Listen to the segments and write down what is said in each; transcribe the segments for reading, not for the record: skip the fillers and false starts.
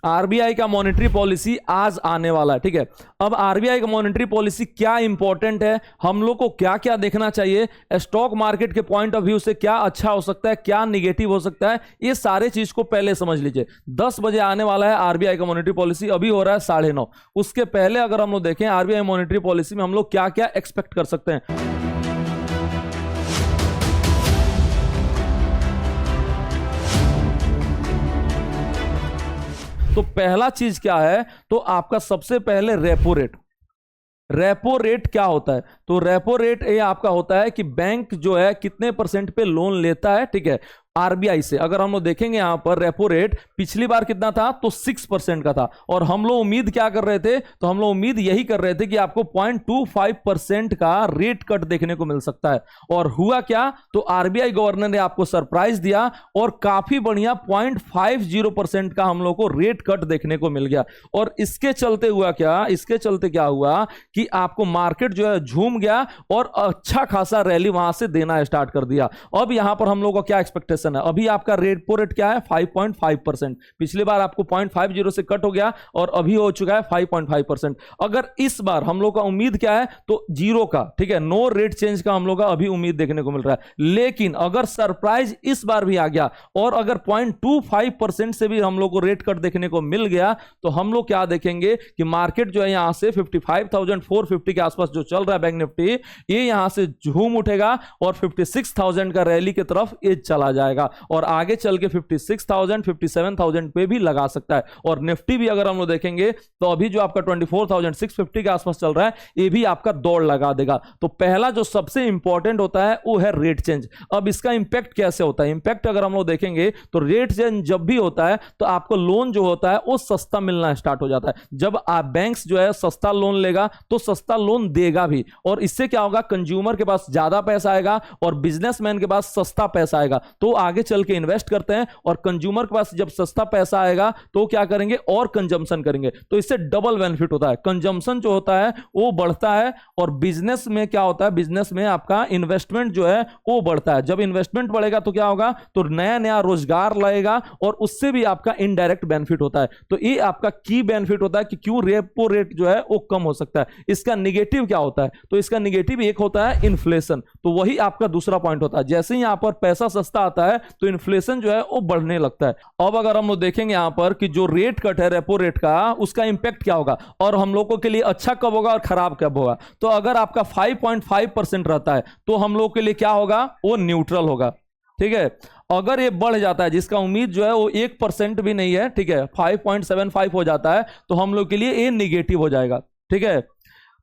RBI का monetary policy आज आने वाला है, ठीक है। अब आरबीआई का मॉनेटरी पॉलिसी क्या इंपॉर्टेंट है, हम लोग को क्या क्या देखना चाहिए, स्टॉक मार्केट के पॉइंट ऑफ व्यू से क्या अच्छा हो सकता है, क्या निगेटिव हो सकता है, ये सारे चीज को पहले समझ लीजिए। 10 बजे आने वाला है आरबीआई का मॉनेटरी पॉलिसी, अभी हो रहा है 9:30। उसके पहले अगर हम लोग देखें आरबीआई मॉनेटरी पॉलिसी में हम लोग क्या क्या एक्सपेक्ट कर सकते हैं। तो पहला चीज क्या है, तो आपका सबसे पहले रेपो रेट। रेपो रेट क्या होता है, तो रेपो रेट ये आपका होता है कि बैंक जो है कितने परसेंट पे लोन लेता है, ठीक है, आरबीआई से। अगर हम लोग देखेंगे यहां पर रेपो रेट पिछली बार कितना था, तो 6% का था। और हम लोग उम्मीद क्या कर रहे थे, तो हम लोग उम्मीद यही कर रहे थे कि आपको 0.25% का रेट कट देखने को मिल सकता है। और हुआ क्या, तो आरबीआई गवर्नर ने आपको सरप्राइज दिया और काफी बढ़िया 0.50% का हम लोग को रेट कट देखने को मिल गया। और इसके चलते हुआ क्या, इसके चलते क्या हुआ कि आपको मार्केट जो है झूम गया और अच्छा खासा रैली वहां से देना स्टार्ट कर दिया। अब यहां पर हम लोग का क्या एक्सपेक्टेशन है, अभी आपका रेपो रेट क्या है, 5.5%। पिछली बार आपको 0.50 से कट हो गया और अभी हो चुका है 5.5%। अगर इस बार हम लोग का उम्मीद क्या है, तो जीरो का, ठीक है, नो रेट चेंज का हम लोग का अभी उम्मीद देखने को मिल रहा है। लेकिन अगर सरप्राइज इस बार भी आ गया और अगर 0.25% से भी हम लोग को रेट कट देखने को मिल गया, तो हम लोग क्या देखेंगे कि मार्केट जो है यहां से 55,450 के आसपास जो चल रहा है बैंक निफ्टी, ये यहां से झूम उठेगा और 56,000 का रैली की तरफ ये चला जाएगा और आगे चल के 56,000 57,000 पे भी लगा सकता है। और निफ्टी भी अगर हम लोग देखेंगे तो अभी जो आपका 24,650 के आसपास चल रहा है, ये भी आपका दौड़ लगा देगा। तो पहला जो सबसे इंपॉर्टेंट होता है वो है रेट चेंज। अब इसका इंपैक्ट कैसे होता है, इंपैक्ट अगर हम लोग देखेंगे तो रेट चेंज जब भी होता है तो आपको लोन जो होता है वो सस्ता मिलना स्टार्ट हो जाता है। जब आप बैंक्स जो है सस्ता लोन लेगा तो सस्ता लोन देगा भी, और इससे क्या होगा, कंज्यूमर के पास ज्यादा पैसा आएगा और बिजनेसमैन के पास सस्ता पैसा आएगा, तो आगे चल के इन्वेस्ट करते हैं। और कंज्यूमर के पास जब सस्ता पैसा आएगा तो क्या करेंगे, और कंजम्पशन करेंगे। तो इससे डबल बेनिफिट होता है, कंजम्पशन जो होता है वो बढ़ता है और बिजनेस में क्या होता है, बिजनेस में आपका इन्वेस्टमेंट जो है वो बढ़ता है। जब इन्वेस्टमेंट बढ़ेगा तो क्या होगा, तो नया नया रोजगार लगेगा और उससे भी आपका इनडायरेक्ट बेनिफिट होता है। तो ये आपका की बेनिफिट होता है कि क्यों रेपो रेट जो है वो कम हो सकता है। इसका निगेटिव क्या होता है, तो इसका निगेटिव एक होता है इन्फ्लेशन। तो वही आपका दूसरा पॉइंट होता है, जैसे ही यहां पर पैसा सस्ता आता है तो इन्फ्लेशन जो है वो बढ़ने लगता है। अब अगर हम लोग देखेंगे यहां पर कि जो रेट कट है रेपो रेट का, उसका इंपैक्ट क्या होगा और हम लोगों के लिए अच्छा कब होगा और खराब कब होगा। तो अगर आपका 5.5% रहता है तो हम लोग के लिए क्या होगा, वो न्यूट्रल होगा, ठीक है। अगर ये बढ़ जाता है, जिसका उम्मीद जो है वो 1% भी नहीं है, ठीक है, 5.75 हो जाता है, तो हम लोग के लिए ये निगेटिव हो जाएगा, ठीक है।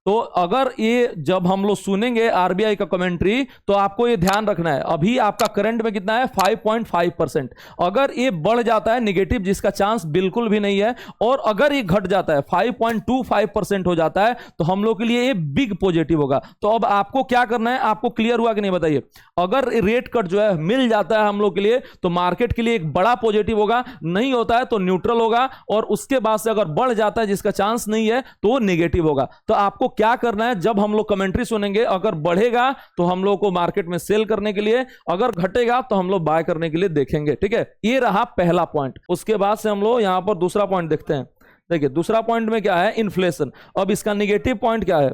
तो अगर ये जब हम लोग सुनेंगे आरबीआई का कमेंट्री, तो आपको ये ध्यान रखना है, अभी आपका करंट में कितना है 5.5%। अगर ये बढ़ जाता है निगेटिव, जिसका चांस बिल्कुल भी नहीं है, और अगर ये घट जाता है 5.25% हो जाता है, तो हम लोग के लिए ये बिग पॉजिटिव होगा। तो अब आपको क्या करना है, आपको क्लियर हुआ कि नहीं बताइए। अगर रेट कट जो है मिल जाता है हम लोग के लिए, तो मार्केट के लिए एक बड़ा पॉजिटिव होगा, नहीं होता है तो न्यूट्रल होगा, और उसके बाद से अगर बढ़ जाता है जिसका चांस नहीं है तो वो निगेटिव होगा। तो आपको क्या करना है, जब हम लोग कमेंट्री सुनेंगे, अगर बढ़ेगा तो हम लोग को मार्केट में सेल करने के लिए, अगर घटेगा तो हम लोग बाय करने के लिए देखेंगे, ठीक है। ये रहा पहला पॉइंट। उसके बाद से हम लोग यहां पर दूसरा पॉइंट देखते हैं। देखिए दूसरा पॉइंट में क्या है, इन्फ्लेशन। अब इसका निगेटिव पॉइंट क्या है,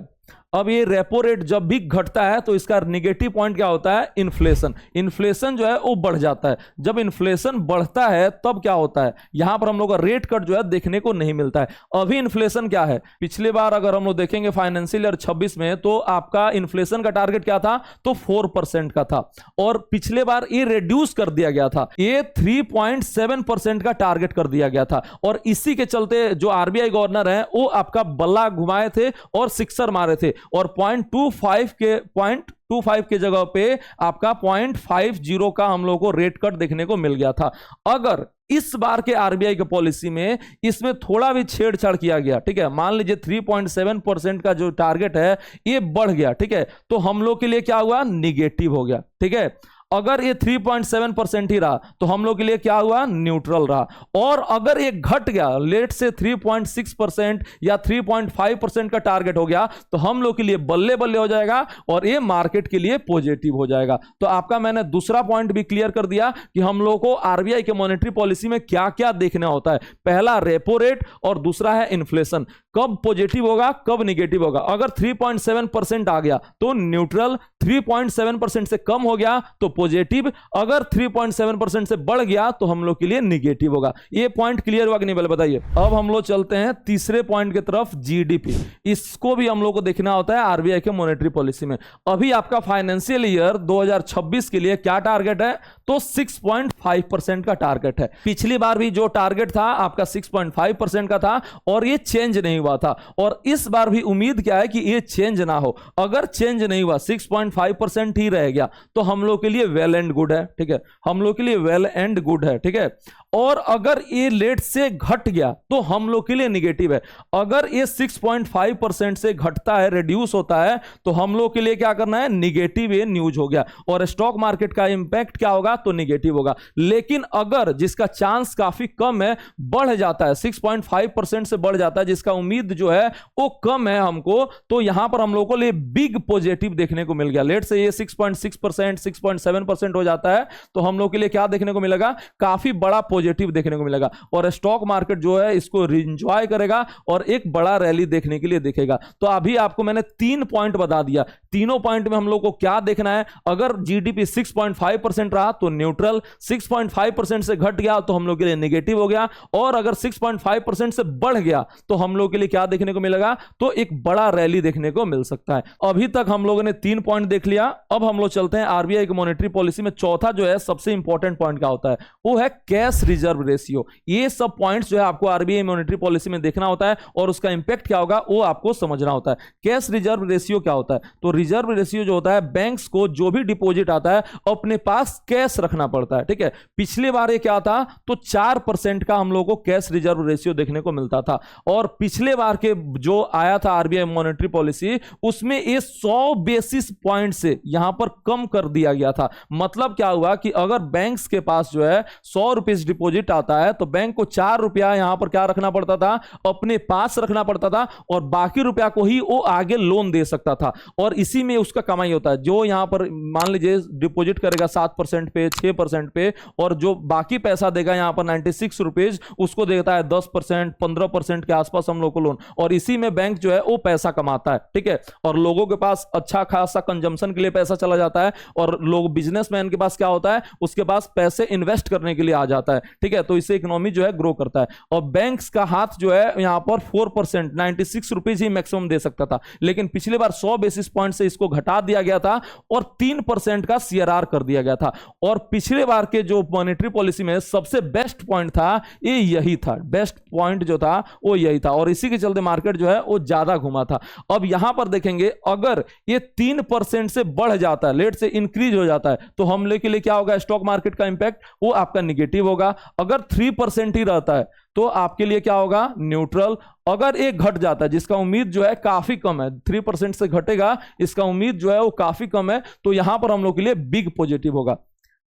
अब ये रेपो रेट जब भी घटता है तो इसका निगेटिव पॉइंट क्या होता है, इन्फ्लेशन। इन्फ्लेशन जो है वो बढ़ जाता है। जब इन्फ्लेशन बढ़ता है तब क्या होता है, यहां पर हम लोग का रेट कट जो है देखने को नहीं मिलता है। अभी इन्फ्लेशन क्या है, पिछले बार अगर हम लोग देखेंगे फाइनेंशियल ईयर 26 में, तो आपका इन्फ्लेशन का टारगेट क्या था, तो 4% का था, और पिछले बार ये रिड्यूस कर दिया गया था, ये 3.7% का टारगेट कर दिया गया था। और इसी के चलते जो आरबीआई गवर्नर है वो आपका बल्ला घुमाए थे और सिक्सर मारे थे, और 0.25 के जगह पे आपका 0.50 का हम लोगों को रेट कट देखने को मिल गया था। अगर इस बार के आरबीआई की पॉलिसी में इसमें थोड़ा भी छेड़छाड़ किया गया, ठीक है, मान लीजिए 3.7% का जो टारगेट है ये बढ़ गया, ठीक है, तो हम लोग के लिए क्या हुआ, निगेटिव हो गया, ठीक है। अगर ये 3.7% ही रहा तो हम लोग के लिए क्या हुआ, न्यूट्रल रहा। और अगर ये घट गया, लेट से 3.6% या 3.5% का टारगेट हो गया, तो हम लोग के लिए बल्ले बल्ले हो जाएगा और ये मार्केट के लिए पॉजिटिव हो जाएगा। तो आपका मैंने दूसरा पॉइंट भी क्लियर कर दिया कि हम लोग को आरबीआई के मॉनेटरी पॉलिसी में क्या क्या देखना होता है। पहला रेपो रेट और दूसरा है इन्फ्लेशन, कब पॉजिटिव होगा कब निगेटिव होगा। अगर 3.7% आ गया तो न्यूट्रल, 3.7% से कम हो गया तो पॉजिटिव, अगर 3.7% से बढ़ गया तो हम लोग के लिए निगेटिव होगा। ये पॉइंट क्लियर हुआ कि नहीं, बताइए। अब हम लोग चलते हैं तीसरे पॉइंट की तरफ, जीडीपी। इसको भी हम लोग को देखना होता है आरबीआई के मॉनेटरी पॉलिसी में। अभी आपका फाइनेंशियल ईयर 2026 के लिए क्या टारगेट है, तो 6.5% का टारगेट है। पिछली बार भी जो टारगेट था आपका 6.5% का था और ये चेंज नहीं हुआ था, और इस बार भी उम्मीद क्या है कि ये चेंज ना हो। अगर चेंज नहीं हुआ, 6.5% ही रह गया, तो हम लोग के लिए वेल एंड गुड है, ठीक है, हम लोग के लिए वेल एंड गुड है, ठीक है। और अगर ये लेट से घट गया तो हम लोग के लिए निगेटिव है। अगर ये 6.5% से घटता है, रिड्यूस होता है, तो हम लोग के लिए क्या करना है, निगेटिव ये न्यूज हो गया और स्टॉक मार्केट का इंपैक्ट क्या होगा, तो निगेटिव होगा। लेकिन अगर जिसका चांस काफी कम है, बढ़ जाता है, 6.5% से बढ़ जाता है, जिसका उम्मीद जो है वो कम है हमको, तो यहां पर हम लोग को लिए बिग पॉजिटिव देखने को मिल गया। लेट से ये 6.6%, 6.7% हो जाता है, तो हम लोग के लिए क्या देखने को मिलेगा, काफी बड़ा पॉजिटिव देखने को मिलेगा और स्टॉक मार्केट जो है इसको एंजॉय करेगा और एक बड़ा रैली देखने के लिए दिखेगा। तो अभी आपको मैंने 3 पॉइंट बता दिया, तीनों पॉइंट में हम लोग को क्या देखना है। अगर जीडीपी 6.5% रहा तो न्यूट्रल, 6.5% से घट गया तो हम लोग के लिए नेगेटिव हो गया, और अगर 6.5% से बढ़ गया तो हम लोग के लिए क्या देखने को मिलेगा, तो एक बड़ा रैली देखने को मिल सकता है। अभी तक हम लोगों ने 3 पॉइंट देख लिया। अब हम लोग चलते हैं आरबीआई की मॉनेटरी पॉलिसी में। चौथा जो है सबसे इंपॉर्टेंट पॉइंट क्या होता है, वो है कैश रिजर्व रेशियो। ये सब पॉइंट्स जो है आपको आरबीआई मॉनेटरी पॉलिसी में देखना होता है और उसका इंपैक्ट क्या होगा वो आपको समझना होता है। कैश रिजर्व रेशियो क्या होता है, तो रिजर्व रेशियो जो होता है, बैंक्स को जो भी डिपॉजिट आता है अपने पास कैश रखना पड़ता है, ठीक है। पिछले बार ये क्या था, तो 4% का हम लोगों को कैश रिजर्व रेशियो देखने को मिलता था, और पिछले बार के जो आया था आरबीआई मॉनेटरी पॉलिसी, उसमें ये 100 बेसिस पॉइंट से यहां पर कम कर दिया गया था। मतलब क्या हुआ कि अगर बैंक्स के पास जो है 100 रुपीज डिपॉजिट आता है तो बैंक को 4 रुपया यहां पर क्या रखना पड़ता था, अपने पास रखना पड़ता था, और बाकी रुपया को ही वो आगे लोन दे सकता था, और इसी में उसका कमाई होता है। जो यहां पर मान लीजिए डिपॉजिट करेगा 7% पे, 6% पे, और जो बाकी पैसा देगा यहां पर 96 रुपीज, उसको देता है 10%, 15% के आसपास हम लोग को लोन, और इसी में बैंक जो है वो पैसा कमाता है, ठीक है। और लोगों के पास अच्छा खासा कंजम्पशन के लिए पैसा चला जाता है, और लोग बिजनेसमैन के पास क्या होता है, उसके पास पैसे इन्वेस्ट करने के लिए आ जाता है, ठीक है। तो इससे इकोनॉमी जो है ग्रो करता है, और बैंक्स का हाथ जो है यहां पर 4%, 96 रुपीज ही मैक्सिमम दे सकता था, लेकिन पिछले बार 100 बेसिस पॉइंट से इसको घटा दिया गया था और 3% का सीआरआर कर दिया गया था। और पिछले बार के जो मॉनेटरी पॉलिसी में सबसे बेस्ट पॉइंट था ये यही था, बेस्ट पॉइंट जो था वो यही था, और इसी के चलते मार्केट जो है वो ज्यादा घुमा था। अब यहां पर देखेंगे, अगर ये 3% से बढ़ जाता है, लेट से इंक्रीज हो जाता है, तो हम लोग के लिए क्या होगा, स्टॉक मार्केट का इंपैक्ट वो आपका निगेटिव होगा। अगर 3% ही रहता है तो आपके लिए क्या होगा, न्यूट्रल। अगर एक घट जाता है, जिसका उम्मीद जो है काफी कम है, 3% से घटेगा, इसका उम्मीद जो है वो काफी कम है, तो यहां पर हम लोग के लिए बिग पॉजिटिव होगा।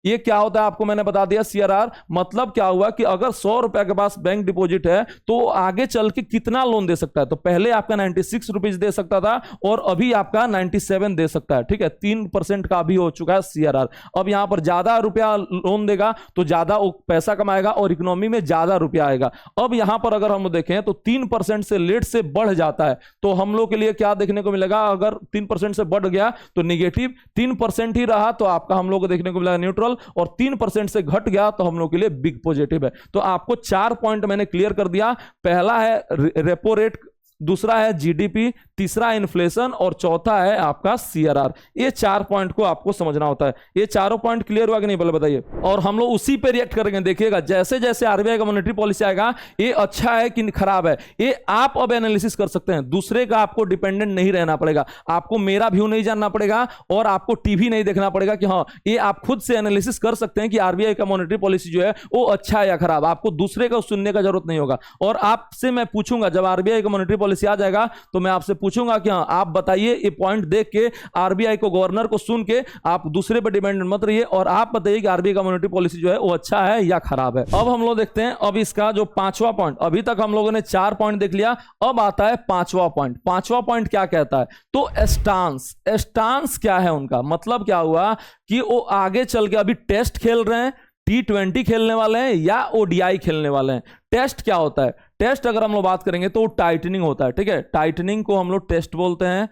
ये क्या होता है आपको मैंने बता दिया, सीआरआर। मतलब क्या हुआ कि अगर 100 रुपए के पास बैंक डिपॉजिट है तो आगे चल के कितना लोन दे सकता है, तो पहले आपका 96 रुपीज दे सकता था और अभी आपका 97 दे सकता है, ठीक है। 3% का भी हो चुका है सीआरआर। अब यहां पर ज्यादा रुपया लोन देगा तो ज्यादा पैसा कमाएगा और इकोनॉमी में ज्यादा रुपया आएगा। अब यहां पर अगर हम देखें तो 3% से लेट से बढ़ जाता है, तो हम लोग के लिए क्या देखने को मिलेगा, अगर 3% से बढ़ गया तो निगेटिव, 3% ही रहा तो आपका हम लोग को देखने को मिलेगा न्यूट्रल, और 3% से घट गया तो हम लोग के लिए बिग पॉजिटिव है। तो आपको 4 पॉइंट मैंने क्लियर कर दिया। पहला है रेपो रेट, दूसरा है जीडीपी, तीसरा इन्फ्लेशन, और चौथा है आपका सीआरआर। ये 4 पॉइंट को आपको समझना होता है। ये चारों पॉइंट क्लियर हुआ कि नहीं, बोले बताइए। और हम लोग उसी पे रिएक्ट करेंगे। देखिएगा जैसे जैसे आरबीआई का मॉनेटरी पॉलिसी आएगा, ये अच्छा है कि खराब है, ये आप अब एनालिसिस कर सकते हैं। दूसरे का आपको डिपेंडेंट नहीं रहना पड़ेगा, आपको मेरा व्यू नहीं जानना पड़ेगा, और आपको टीवी नहीं देखना पड़ेगा कि हाँ, ये आप खुद से एनालिसिस कर सकते हैं कि आरबीआई का मॉनेटरी पॉलिसी जो है वो अच्छा है या खराब। आपको दूसरे का सुनने का जरूरत नहीं होगा। और आपसे मैं पूछूंगा, जब आरबीआई का मॉनेटरी पॉलिसी आ जाएगा तो मैं आपसे पूछूंगा पूछूंगा कि हाँ आप बताइए, ये पॉइंट देख के आरबीआई को, गवर्नर को सुन के आप दूसरे पर डिपेंडेंट मत रहिए और आप बताइए कि आरबीआई का मॉनेटरी पॉलिसी जो है वो अच्छा है या खराब है। अब हम लोग देखते हैं, अब इसका जो पांचवा पॉइंट, अभी तक हम लोगों ने 4 पॉइंट देख लिया, अब आता है पांचवा पॉइंट। पांचवा पॉइंट क्या कहता है, तो स्टांस। स्टांस क्या है उनका मतलब, क्या हुआ कि वो आगे चल के अभी टेस्ट खेल रहे हैं, T20 खेलने वाले हैं या ओडीआई खेलने वाले हैं। टेस्ट क्या होता है, टेस्ट अगर हम लोग बात करेंगे तो टाइटनिंग होता है, ठीक है, टाइटनिंग को हम लोग टेस्ट बोलते हैं।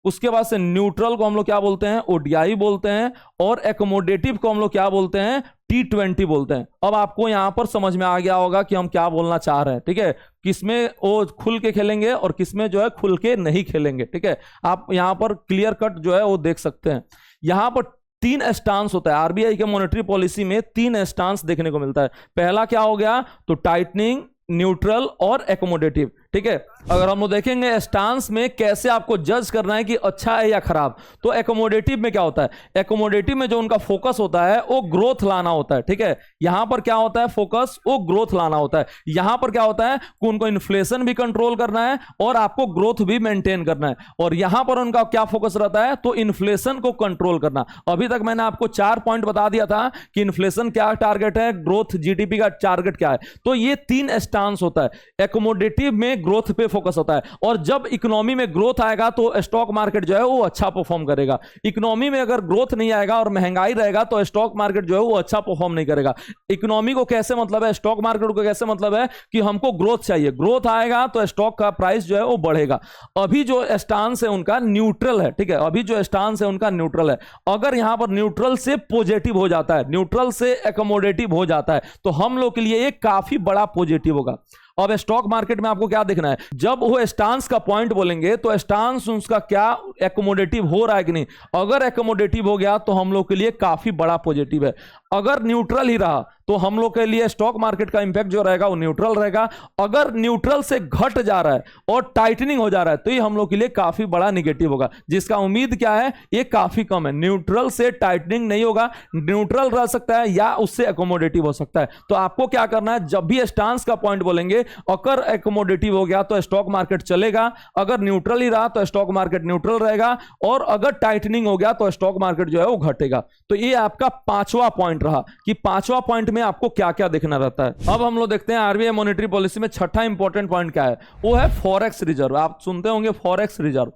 उसके बाद से न्यूट्रल को हम लोग क्या बोलते हैं, ओडीआई बोलते हैं, और एकोमोडेटिव को हम लोग क्या बोलते हैं, T20 बोलते हैं। अब आपको यहां पर समझ में आ गया होगा कि हम क्या बोलना चाह रहे हैं, ठीक है, किसमें वो खुल के खेलेंगे और किसमें जो है खुल के नहीं खेलेंगे, ठीक है। आप यहां पर क्लियर कट जो है वो देख सकते हैं। यहां पर 3 स्टांस होता है आरबीआई के मॉनेटरी पॉलिसी में, 3 स्टांस देखने को मिलता है। पहला क्या हो गया, तो टाइटनिंग, न्यूट्रल और एकोमोडेटिव, ठीक है। अगर हम लोग देखेंगे स्टांस में कैसे आपको जज करना है कि अच्छा है या खराब, तो एकोमोडेटिव में क्या होता है, एकोमोडेटिव में जो उनका फोकस होता है वो ग्रोथ लाना होता है, ठीक है। यहां पर क्या होता है फोकस, वो ग्रोथ लाना होता है। यहां पर क्या होता है कि उनको इन्फ्लेशन भी कंट्रोल करना है और आपको ग्रोथ भी मेंटेन करना है। और यहां पर उनका क्या फोकस रहता है, तो इन्फ्लेशन को कंट्रोल करना। अभी तक मैंने आपको 4 पॉइंट बता दिया था कि इन्फ्लेशन क्या टारगेट है, ग्रोथ जीडीपी का टारगेट क्या है। तो ये 3 स्टांस होता है। एकोमोडेटिव में ग्रोथ पे फोकस होता है, और जब इकोनॉमी में ग्रोथ आएगा तो स्टॉक मार्केट जो है वो अच्छा परफॉर्म करेगा। इकोनॉमी में अगर ग्रोथ नहीं आएगा और महंगाई रहेगा तो स्टॉक मार्केट जो है वो अच्छा परफॉर्म नहीं करेगा। इकोनॉमी को कैसे मतलब है, स्टॉक मार्केट को कैसे मतलब है कि हमको ग्रोथ चाहिए, ग्रोथ आएगा तो स्टॉक का प्राइस जो है वो बढ़ेगा। अभी जो स्टांस है उनका न्यूट्रल है, ठीक है, अभी जो स्टांस है उनका न्यूट्रल है। अगर यहां पर न्यूट्रल से पॉजिटिव हो जाता है, न्यूट्रल से एकोमोडेटिव हो जाता है, तो हम लोग के लिए एक काफी बड़ा पॉजिटिव होगा। अब स्टॉक मार्केट में आपको क्या देखना है, जब वो स्टांस का पॉइंट बोलेंगे तो स्टांस उसका क्या एकोमोडेटिव हो रहा है कि नहीं। अगर एकोमोडेटिव हो गया तो हम लोग के लिए काफी बड़ा पॉजिटिव है। अगर न्यूट्रल ही रहा तो हम लोग के लिए स्टॉक मार्केट का इंपैक्ट जो रहेगा वो न्यूट्रल रहेगा। अगर न्यूट्रल से घट जा रहा है और टाइटनिंग हो जा रहा है तो ये हम लोग के लिए काफी बड़ा निगेटिव होगा, जिसका उम्मीद क्या है, ये काफी कम है। न्यूट्रल से टाइटनिंग नहीं होगा, न्यूट्रल रह सकता है या उससे एकोमोडेटिव हो सकता है। तो आपको क्या करना है, जब भी स्टांस का पॉइंट बोलेंगे, अगर एकोमोडेटिव हो गया तो स्टॉक मार्केट चलेगा, अगर न्यूट्रल ही रहा तो स्टॉक मार्केट न्यूट्रल रहेगा, और अगर टाइटनिंग हो गया तो स्टॉक मार्केट जो है वो घटेगा। तो ये आपका 5वां पॉइंट रहा कि 5वां पॉइंट में आपको क्या क्या देखना रहता है। अब हम लोग देखते हैं आरबीआई मॉनेटरी पॉलिसी में 6ठा इंपॉर्टेंट पॉइंट क्या है, वो है फॉरेक्स रिजर्व। आप सुनते होंगे फॉरेक्स रिजर्व।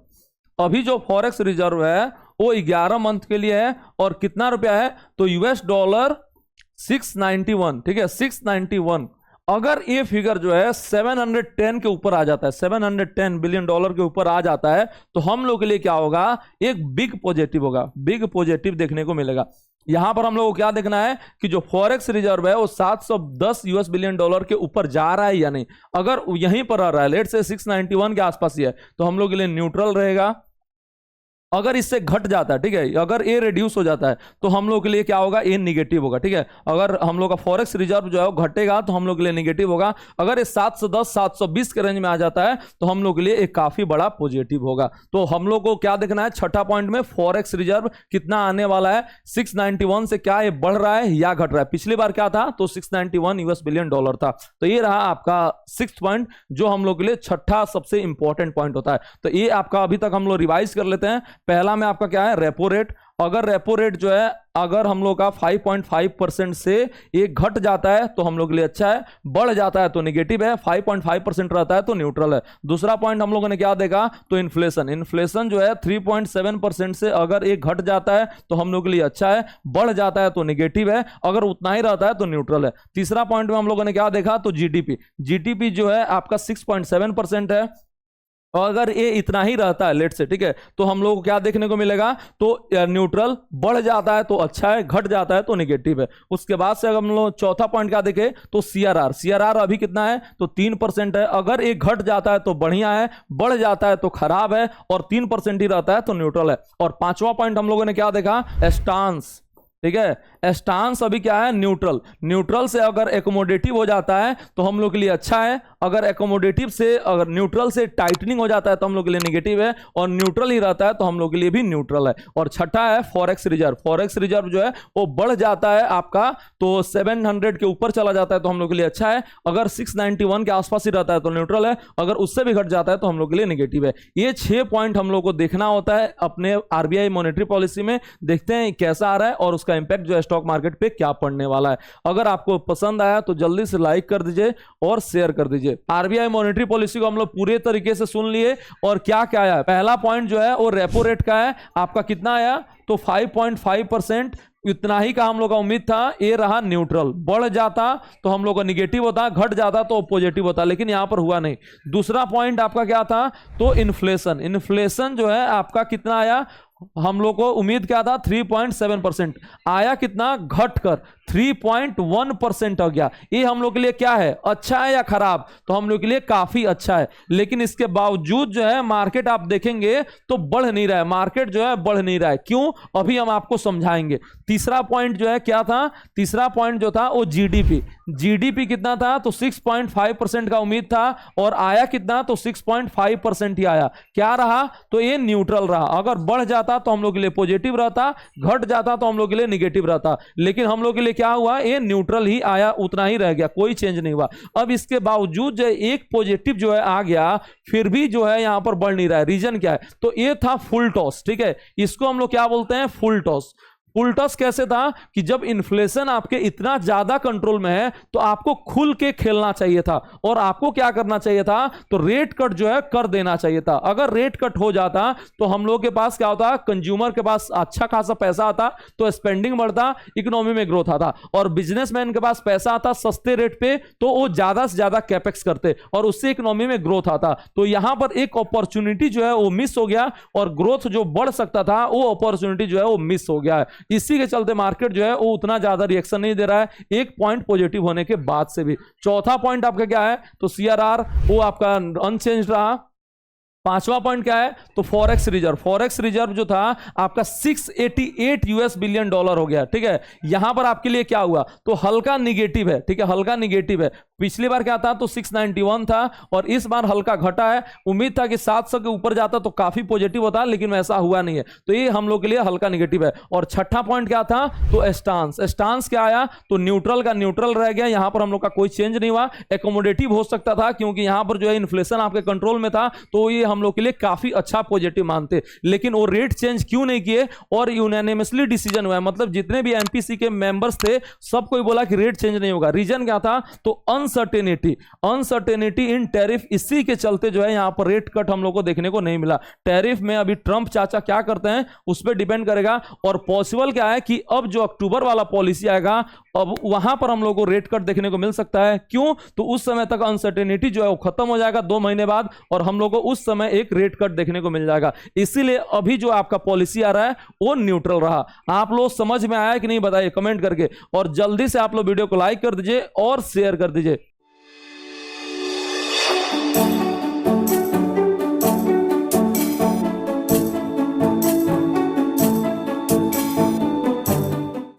अभी जो फॉरेक्स रिजर्व है वो 11 मंथ के लिए है, और कितना रुपया है, तो $691, ठीक है, 691। अगर ये फिगर जो है 710 के ऊपर आ जाता है, $710 बिलियन के ऊपर आ जाता है, तो हम लोग के लिए क्या होगा, एक बिग पॉजिटिव होगा, बिग पॉजिटिव देखने को मिलेगा। यहां पर हम लोग को क्या देखना है कि जो फॉरेक्स रिजर्व है वो $710 बिलियन के ऊपर जा रहा है या नहीं। अगर यहीं पर आ रहा है, लेट से 691 के आसपास ही है, तो हम लोग के लिए न्यूट्रल रहेगा। अगर इससे घट जाता है, ठीक है, अगर ए रिड्यूस हो जाता है तो हम लोग के लिए क्या होगा, ए निगेटिव होगा, ठीक है। अगर हम लोग का फॉरेक्स रिजर्व जो है वो घटेगा तो हम लोग के लिए निगेटिव होगा। अगर ये 710 720 के रेंज में आ जाता है तो हम लोग के लिए एक काफी बड़ा पॉजिटिव होगा। तो हम लोग को क्या देखना है, 6ठा पॉइंट में फॉरेक्स रिजर्व कितना आने वाला है, 691 से क्या ये बढ़ रहा है या घट रहा है। पिछली बार क्या था, तो $691 बिलियन था। तो ये रहा आपका 6th पॉइंट, जो हम लोग के लिए 6ठा सबसे इंपॉर्टेंट पॉइंट होता है। तो ये आपका अभी तक हम लोग रिवाइज कर लेते हैं। पहला में आपका क्या है, रेपो रेट। अगर रेपो रेट जो है, अगर हम लोग का 5.5% से ये घट जाता है तो हम लोग के लिए अच्छा है, बढ़ जाता है तो नेगेटिव है, 5.5% रहता है तो न्यूट्रल है। दूसरा पॉइंट हम लोगों ने क्या देखा, तो इन्फ्लेशन। इन्फ्लेशन जो है 3.7% से अगर ये घट जाता है तो हम लोग के लिए अच्छा है, बढ़ जाता है तो नेगेटिव है, अगर उतना ही रहता है तो न्यूट्रल है। तीसरा पॉइंट में हम लोगों ने क्या देखा, तो जीडीपी। जीडीपी जो है आपका 6.7% है, और अगर ये इतना ही रहता है लेट से, ठीक है, तो हम लोग को क्या देखने को मिलेगा, तो न्यूट्रल। बढ़ जाता है तो अच्छा है, घट जाता है तो नेगेटिव है। उसके बाद से अगर हम लोग चौथा पॉइंट क्या देखें, तो सीआरआर। सीआरआर अभी कितना है, तो 3% है। अगर ये घट जाता है तो बढ़िया है, बढ़ जाता है तो खराब है, और 3% ही रहता है तो न्यूट्रल है। और 5वां पॉइंट हम लोगों ने क्या देखा, स्टांस, ठीक है। स्टांस अभी क्या है, न्यूट्रल। न्यूट्रल से अगर एकोमोडेटिव हो जाता है तो हम लोग के लिए अच्छा है, अगर एकोमोडेटिव से अगर न्यूट्रल से टाइटनिंग हो जाता है तो हम लोग के लिए नेगेटिव है, और न्यूट्रल ही रहता है तो हम लोग के लिए भी न्यूट्रल है। और छठा है फॉरेक्स रिजर्व। फॉरेक्स रिजर्व जो है वो बढ़ जाता है आपका तो 700 के ऊपर चला जाता है तो हम लोग के लिए अच्छा है, अगर 691 के आसपास ही रहता है तो न्यूट्रल है, अगर उससे भी घट जाता है तो हम लोग के लिए नेगेटिव है। ये 6 पॉइंट हम लोग को देखना होता है अपने आरबीआई मॉनेटरी पॉलिसी में। देखते हैं कैसा आ रहा है और उसका इंपैक्ट जो है स्टॉक मार्केट पे क्या पड़ने वाला है। अगर आपको पसंद आया तो जल्दी से लाइक कर दीजिए और शेयर कर दीजिए। आरबीआई मॉनेटरी पॉलिसी को हम लोग पूरे तरीके से सुन लिए और क्या क्या आया। पहला पॉइंट जो है वो रेपो रेट का है, आपका कितना आया तो 5.5%, इतना ही का हम लोग का उम्मीद था। ये रहा न्यूट्रल, बढ़ जाता तो हम लोग का निगेटिव होता, घट जाता तो पॉजिटिव होता, लेकिन यहां पर हुआ नहीं। दूसरा पॉइंट आपका क्या था तो इन्फ्लेशन। इन्फ्लेशन जो है आपका कितना आया, हम लोग को उम्मीद क्या था 3.7%, आया कितना घटकर 3.1% हो गया। ये हम लोग के लिए क्या है, अच्छा है या खराब, तो हम लोग के लिए काफी अच्छा है। लेकिन इसके बावजूद जो है मार्केट आप देखेंगे तो बढ़ नहीं रहा है, मार्केट जो है बढ़ नहीं रहा है, क्यों अभी हम आपको समझाएंगे। तीसरा पॉइंट जो है क्या था, तीसरा पॉइंट जो था वो जीडीपी। जीडीपी कितना था तो 6.5% का उम्मीद था और आया कितना तो 6.5% ही आया। क्या रहा तो ये न्यूट्रल रहा, अगर बढ़ जाता तो हम लोग के लिए पॉजिटिव रहता, घट जाता तो हम लोग के लिए नेगेटिव रहता, लेकिन हम लोग के लिए क्या हुआ, ये न्यूट्रल ही आया, उतना ही रह गया, कोई चेंज नहीं हुआ। अब इसके बावजूद जो एक पॉजिटिव जो है आ गया, फिर भी जो है यहां पर बढ़ नहीं रहा है। रीजन क्या है तो ये था फुल टॉस, ठीक है, इसको हम लोग क्या बोलते हैं फुल टॉस। फुल टॉस कैसे था कि जब इन्फ्लेशन आपके इतना ज्यादा कंट्रोल में है तो आपको खुल के खेलना चाहिए था और आपको क्या करना चाहिए था तो रेट कट जो है कर देना चाहिए था। अगर रेट कट हो जाता तो हम लोग के पास क्या होता, कंज्यूमर के पास अच्छा खासा पैसा आता तो स्पेंडिंग बढ़ता, इकोनॉमी में ग्रोथ आता, और बिजनेसमैन के पास पैसा आता सस्ते रेट पे तो वो ज्यादा से ज्यादा कैपेक्स करते और उससे इकोनॉमी में ग्रोथ आता। तो यहां पर एक अपॉर्चुनिटी जो है वो मिस हो गया और ग्रोथ जो बढ़ सकता था वो अपॉर्चुनिटी जो है वो मिस हो गया है। इसी के चलते मार्केट जो है वो उतना ज्यादा रिएक्शन नहीं दे रहा है, एक पॉइंट पॉजिटिव होने के बाद से भी। चौथा पॉइंट आपका क्या है तो सीआरआर वो आपका अनचेंज रहा। पांचवा पॉइंट क्या है तो फॉरेक्स रिजर्व। फॉरेक्स रिजर्व जो था आपका 688 यूएस बिलियन डॉलर हो गया, ठीक है। यहां पर आपके लिए क्या हुआ तो हल्का निगेटिव है, ठीक है, हल्का निगेटिव है। पिछली बार क्या था तो 691 था और इस बार हल्का घटा है। उम्मीद था कि 700 के ऊपर जाता तो काफी पॉजिटिव होता, लेकिन वैसा हुआ नहीं है, तो ये हम लोग के लिए हल्का निगेटिव है। और छठा पॉइंट क्या था तो स्टांस। स्टांस क्या आया तो न्यूट्रल का न्यूट्रल रह गया, यहां पर हम लोग का कोई चेंज नहीं हुआ। एकोमोडेटिव हो सकता था क्योंकि यहां पर जो है इन्फ्लेशन आपके कंट्रोल में था तो ये हम लोग के लिए काफी अच्छा पॉजिटिव मानते, लेकिन वो रेट चेंज क्यों नहीं किए और यूनानिमसली डिसीजन हुआ, मतलब जितने भी एमपीसी के मेंबर्स थे सबको बोला कि रेट चेंज नहीं होगा। रीजन क्या था तो अनसर्टेनिटी, अनसर्टेनिटी इन टैरिफ। इसी के चलते जो है यहां पर रेट कट हम लोग को देखने को नहीं मिला। टैरिफ में अभी ट्रंप चाचा क्या करते हैं उस पर डिपेंड करेगा, और पॉसिबल क्या है कि अब जो अक्टूबर वाला पॉलिसी आएगा अब वहां पर हम लोग को रेट कट देखने को मिल सकता है। क्यों तो उस समय तक अनसर्टेनिटी जो है वो खत्म हो जाएगा 2 महीने बाद, और हम लोग को उस समय एक रेट कट देखने को मिल जाएगा। इसीलिए अभी जो आपका पॉलिसी आ रहा है वो न्यूट्रल रहा। आप लोग समझ में आया कि नहीं बताइए कमेंट करके, और जल्दी से आप लोग वीडियो को लाइक कर दीजिए और शेयर कर दीजिए।